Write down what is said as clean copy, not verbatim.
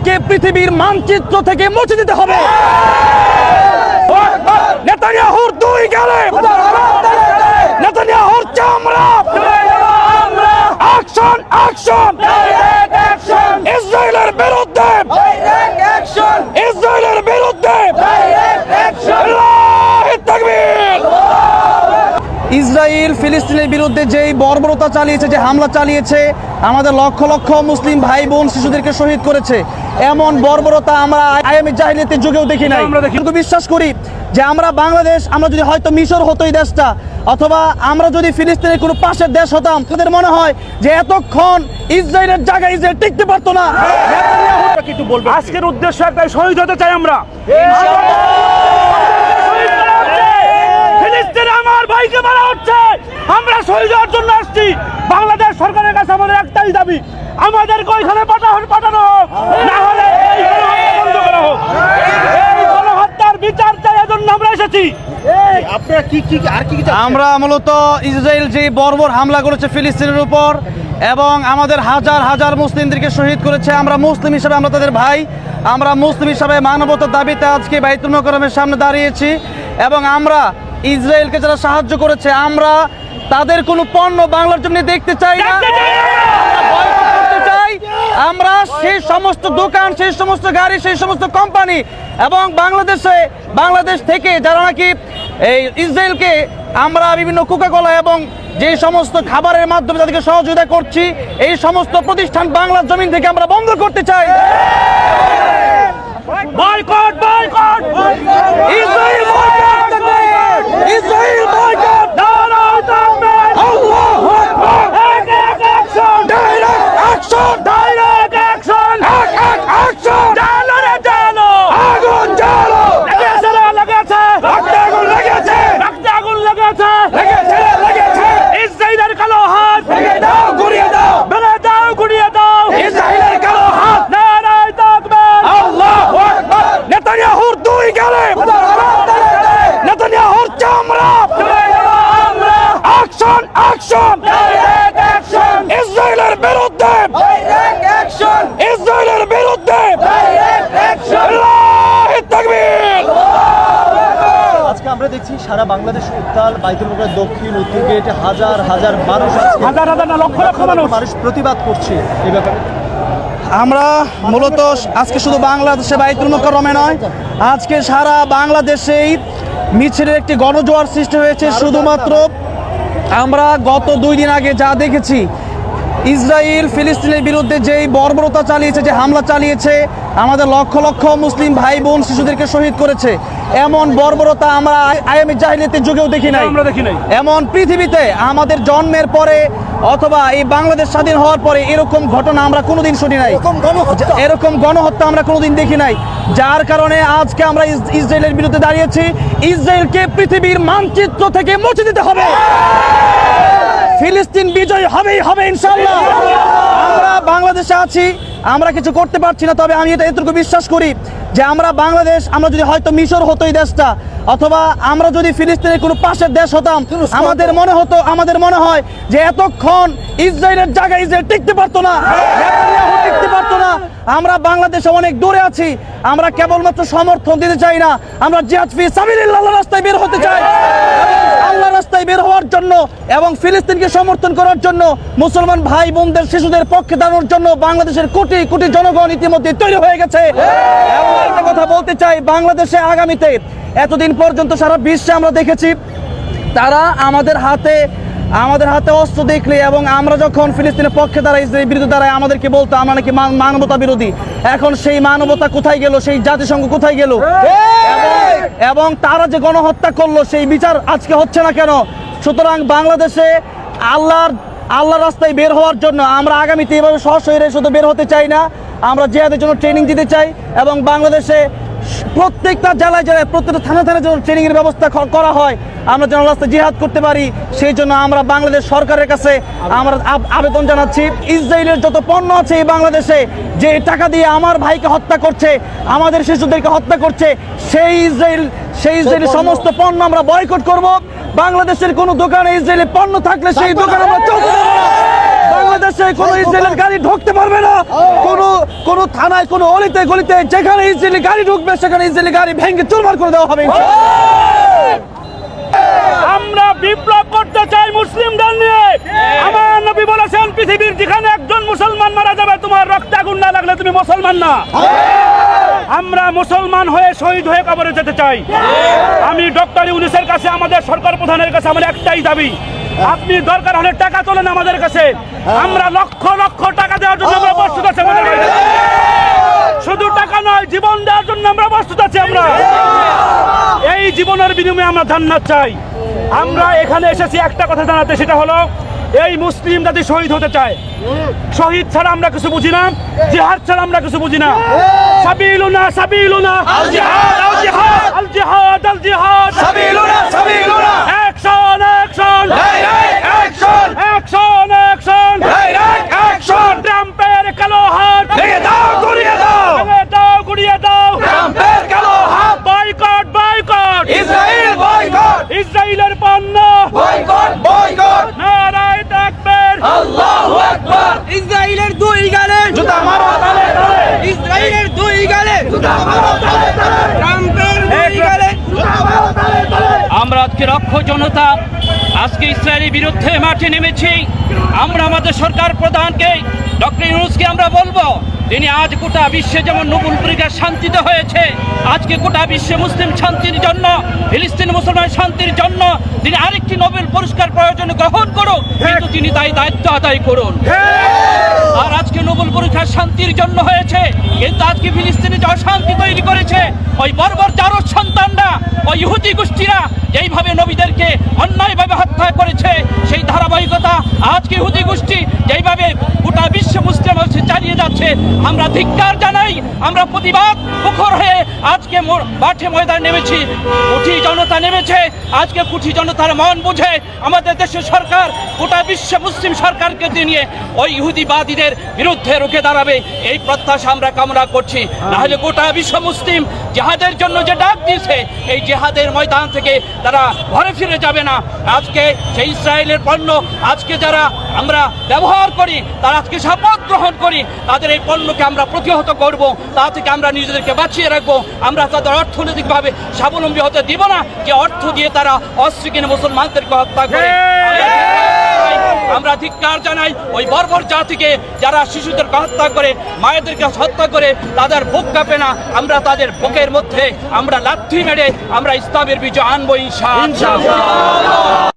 ইসরায়েলকে পৃথিবীর মানচিত্র থেকে মুছে দিতে হবে। নেতানিয়াহুর দুই গালে, নেতানিয়াহুর চামড়া, অ্যাকশন অ্যাকশন ইসরায়েলের বিরুদ্ধে, ইসরায়েলের বিরুদ্ধে আল্লাহু তাকবীর। ইসরায়েল ফিলিস্তিনের বিরুদ্ধে যেই বর্বরতা চালিয়েছে, যে হামলা চালিয়েছে, আমাদের লক্ষ লক্ষ মুসলিম ভাই বোন শিশুদেরকে শহীদ করেছে, এমন বর্বরতা আমরা আয়ামে জাহিলিয়াতের যুগেও দেখি নাই। কিন্তু বিশ্বাস করি যে আমরা বাংলাদেশ, আমরা যদি হয়তো মিশর হতো এই দেশটা, অথবা আমরা যদি ফিলিস্তিনের কোনো পাশের দেশ হতাম, তাদের মনে হয় যে এতক্ষণ ইসরায়েলের জায়গায় ইসরায়েল টিকতে পারতো না। আজকের উদ্দেশ্য একটাই, শহীদ হতে চাই আমরা। ফিলিস্তিনে আমার ভাইকে মারা হচ্ছে, আমরা শহীদ হওয়ার জন্য আসছি। বাংলাদেশ সরকারের কাছে আমাদের একটাই দাবি, আমাদেরকে ওইখানে পাঠানো হোক, না হলে এই গণহত্যা বন্ধ করা হোক। এই গণহত্যার বিচার চাই, এজন্য আমরা এসেছি। আপনারা কি আমরা মূলত ইসরায়েল যে বর্বর হামলা করেছে ফিলিস্তিনের উপর, এবং আমাদের হাজার হাজার মুসলিমদেরকে শহীদ করেছে, আমরা মুসলিম হিসাবে, আমরা তাদের ভাই, আমরা মুসলিম হিসাবে মানবতার দাবিতে আজকে বাইতুল মুকাররমের সামনে দাঁড়িয়েছি। এবং আমরা ইসরায়েলকে যারা সাহায্য করেছে, আমরা তাদের কোনো পণ্য বাংলার জন্য দেখতে চাই না, বয়কট করতে চাই। আমরা সেই সমস্ত দোকান, সেই সমস্ত গাড়ি, সেই সমস্ত কোম্পানি এবং বাংলাদেশ থেকে যারা নাকি এই ইসরায়েলকে আমরা বিভিন্ন কোকাকোলা এবং যে সমস্ত খাবারের মাধ্যমে তাদেরকে সহযোগিতা করছি, এই সমস্ত প্রতিষ্ঠান বাংলার জমিন থেকে আমরা বন্ধ করতে চাই। Boycott boycott Israel boycott, Israel boycott, নারায়ে তাকবীর, আল্লাহু আকবার, action, direct action, direct action, action, জানো রে জানো, আগুন জ্বালো, লেগেছে রে লেগেছে, রক্তে আগুন লেগেছে, রক্তে আগুন লেগেছে, লেগেছে, ইসরায়েলের কালো হাত ভেঙে দাও, গুড়িয়ে দাও, ভেঙে দাও, গুড়িয়ে দাও, ইসরায়েলের কালো হাত, নারায়ে তাকবীর, আল্লাহু আকবার। নেতানিয়াহুর দুই গালে, নেতানিয়াহুর চামড়া, অ্যাকশন অ্যাকশন ইসরায়েলের বিরুদ্ধে, ইসরায়েলের বিরুদ্ধে আল্লাহু তাকবীর। আজকে আমরা দেখছি সারা বাংলাদেশ উত্তাল, বাইতুল মুকাররম দক্ষিণ উত্তর গেটে হাজার হাজার মানুষ, হাজার হাজার না লক্ষ লক্ষ মানুষ প্রতিবাদ করছে এই ব্যাপারে। আমরা মূলত আজকে শুধু বাংলাদেশে বাইতুল মুকাররমে নয়, আজকে সারা বাংলাদেশেই মিছিলের একটি গণজোয়ার সৃষ্টি হয়েছে। শুধুমাত্র আমরা গত 2 দিন আগে যা দেখেছি, ইসরায়েল ফিলিস্তিনের বিরুদ্ধে যেই বর্বরতা চালিয়েছে, যে হামলা চালিয়েছে, আমাদের লক্ষ লক্ষ মুসলিম ভাই বোন শিশুদেরকে শহীদ করেছে, এমন বর্বরতা আমরা আয়ামে জাহিলিয়াতের যুগেও দেখি নাই। এমন পৃথিবীতে আমাদের জন্মের পরে অথবা এই বাংলাদেশ স্বাধীন হওয়ার পরে এরকম ঘটনা আমরা কোনোদিন শুনি নাই, এরকম গণহত্যা আমরা কোনোদিন দেখি নাই। যার কারণে আজকে আমরা ইসরায়েলের বিরুদ্ধে দাঁড়িয়েছি। ইসরায়েলকে পৃথিবীর মানচিত্র থেকে মুছে দিতে হবে। ফিলিস্তিন বিজয় হবেই হবে ইনশাআল্লাহ। আমরা বাংলাদেশে আছি, আমরা কিছু করতে পারছি না, তবে আমি এতটুকু বিশ্বাস করি যে আমরা বাংলাদেশ, আমরা যদি হয়তো মিশর হতো এই দেশটা, অথবা আমরা যদি ফিলিস্তিনের কোনো পাশের দেশ হতাম, আমাদের মনে হয় যে এতক্ষণ ইসরায়েলের জায়গায় ইসরায়েল টিকতে পারতো না, টিকতে পারতো না। আমরা বাংলাদেশে অনেক দূরে আছি, আমরা কেবলমাত্র সমর্থন দিতে চাই না, আমরা জিহাদ ফি সাবিলিল্লাহ রাস্তায় বের হতে চাই। আল্লাহর রাস্তায় বের হওয়ার জন্য এবং ফিলিস্তিনকে সমর্থন করার জন্য, মুসলমান ভাই বোনদের শিশুদের পক্ষে দাঁড়ানোর জন্য বাংলাদেশের কোটি কোটি জনগণ ইতিমধ্যে তৈরি হয়ে গেছে। এবং একটা কথা বলতে চাই, বাংলাদেশে আগামীতে, এতদিন পর্যন্ত সারা বিশ্বে আমরা দেখেছি তারা আমাদের হাতে অস্ত্র দেখলে এবং আমরা যখন ফিলিস্তিনের পক্ষে দাঁড়াই, ইসরায়েলের বিরুদ্ধে দাঁড়াই, আমাদেরকে বলতো আমরা নাকি মানবতা বিরোধী। এখন সেই মানবতা কোথায় গেল? সেই জাতিসংঘ কোথায় গেল? এবং তারা যে গণহত্যা করলো, সেই বিচার আজকে হচ্ছে না কেন? সুতরাং বাংলাদেশে আল্লাহর রাস্তায় বের হওয়ার জন্য আমরা আগামীতে এভাবে সশরীরে শুধু বের হতে চাই না, আমরা জিহাদের জন্য ট্রেনিং দিতে চাই এবং বাংলাদেশে প্রত্যেকটা জেলায় প্রত্যেকটা থানায় যেন ট্রেনিংয়ের ব্যবস্থা করা হয়, আমরা যেন রাস্তায় জিহাদ করতে পারি। সেই জন্য আমরা বাংলাদেশ সরকারের কাছে আমরা আবেদন জানাচ্ছি, ইসরায়েলের যত পণ্য আছে এই বাংলাদেশে, যে টাকা দিয়ে আমার ভাইকে হত্যা করছে, আমাদের শিশুদেরকে হত্যা করছে, সেই ইসরায়েলের সমস্ত পণ্য আমরা বয়কট করব। বাংলাদেশের কোনো দোকানে ইসরায়েলের পণ্য থাকলে সেই দোকান আমরা চলতে দেব না। বাংলাদেশে কোনো ইসরায়েলের গাড়ি ঢুকতে পারবে না। কোনো থানায়, কোনো অলিতে গলিতে যেখানে ইসরায়েলি গাড়ি ঢুকবে সেখানে ইসরায়েলি গাড়ি ভেঙে চুরমার করে দেওয়া হবে। আমরা বিপ্লব করতে চাই মুসলিমদের নিয়ে। আমার নবী বলেছেন, পৃথিবীর যেখানে একজন মুসলমান মারা যাবে, তোমার রক্তে আগুন না লাগলে তুমি মুসলমান না। আমরা মুসলমান হয়ে শহীদ হয়ে কবরে যেতে চাই। আমি ডক্টর ইউনূসের কাছে, আমাদের সরকার প্রধানের কাছে আমার একটাই দাবি, আপনি দরকার হলে টাকা তোলেন আমাদের কাছে, আমরা লক্ষ লক্ষ টাকা দেওয়ার জন্য আমরা প্রস্তুত আছি। আমাদের কাছে শুধু টাকা নয়, জীবন দেওয়ার জন্য আমরা প্রস্তুত আছি। আমরা এই জীবনের বিনিময়ে আমরা জান্নাত চাই। আমরা এখানে এসেছি একটা কথা জানাতে, সেটা হলো এই মুসলিম জাতি শহীদ হতে চায়। শহীদ ছাড়া আমরা কিছু বুঝি না, জিহাদ ছাড়া আমরা কিছু বুঝি না। সাবিলুনা সাবিলুনা আল জিহাদ আল জিহাদ আল জিহাদ আল জিহাদ সাবিলুনা সাবিলুনা action action direct action action action direct action ট্রাম্পের কালো হাত ভেঙে দাও, গুড়িয়ে দাও, ভেঙে দাও, গুড়িয়ে দাও। ট্রাম্পের কালো হাত, বয়কট বয়কট ইসরায়েল বয়কট, ইসরায়েলের পণ্য বয়কট বয়কট, নারায়ে তাকবীর, আল্লাহু আকবার। ইসরায়েলের দুই গালে জুতা মারো তালে তালে, ইসরায়েলের দুই গালে জুতা মারো তালে তালে, ট্রাম্পের দুই গালে জুতা মারো তালে তালে। আমরা আজকে রক্ষ জনতা আজকে ইসরায়েলের বিরুদ্ধে মাঠে নেমেছি। আমরা আমাদের সরকার প্রধানকে ডক্টর ইউনূসকে আমরা বলবো, তিনি আজ গোটা বিশ্বে যেমন নোবেল পুরস্কার শান্তিতে হয়েছে, আজকে গোটা বিশ্বে মুসলিম শান্তির জন্য, ফিলিস্তিন মুসলমান শান্তির জন্য তিনি আরেকটি নোবেল পুরস্কার প্রয়োজন গ্রহণ করুন, কিন্তু তিনি তাই দায়িত্ব আদায় করুন। আর আজকে নোবেল পুরস্কার শান্তির জন্য হয়েছে, কিন্তু আজকে ফিলিস্তিনে যে অশান্তি তৈরি করেছে ওই বর্বর জারজ সন্তানরা, ওই ইহুদি গোষ্ঠীরা যেইভাবে নবীদেরকে অন্যায়ভাবে হত্যা করেছে, সেই ধারাবাহিকতা আজকে ইহুদি গোষ্ঠী যেইভাবে গোটা বিশ্ব মুসলিম চালিয়ে যাচ্ছে, আমরা ধিক্কার জানাই। আমরা প্রতিবাদ মুখর হয়ে আজকে মাঠে ময়দানে নেমেছি। কুঠি জনতা নেমেছে। আজকে কুঠি জনতার মন বুঝে আমাদের দেশের সরকার গোটা বিশ্ব মুসলিম সরকারকে নিয়ে ওই ইহুদিবাদীদের বিরুদ্ধে রুখে দাঁড়াবে, এই প্রত্যাশা আমরা কামনা করছি। নাহলে গোটা বিশ্ব মুসলিম জিহাদের জন্য যে ডাক দিয়েছে, এই জিহাদের ময়দান থেকে তারা ঘরে ফিরে যাবে না। আজকে সেই ইসরায়েলের পণ্য আজকে যারা আমরা ব্যবহার করি, তারা আজকে শপথ গ্রহণ করি, তাদের এই পণ্যকে আমরা প্রতিহত করব, তা থেকে আমরা নিজেদেরকে বাঁচিয়ে রাখবো। আমরা তাদের অর্থনৈতিকভাবে স্বাবলম্বী হতে দিব না, যে অর্থ দিয়ে তারা অস্ত্র কিনে মুসলমানদেরকে হত্যা করে। আমরা ধিক্কার জানাই ওই বর্বর জাতিকে, যারা শিশুদেরকে হত্যা করে, মায়েদেরকে হত্যা করে, তাদের বুক কাঁপে না। আমরা তাদের বুকের মধ্যে আমরা লাথি মেরে আমরা ইসলামের বিজয় আনবো ইনশাআল্লাহ।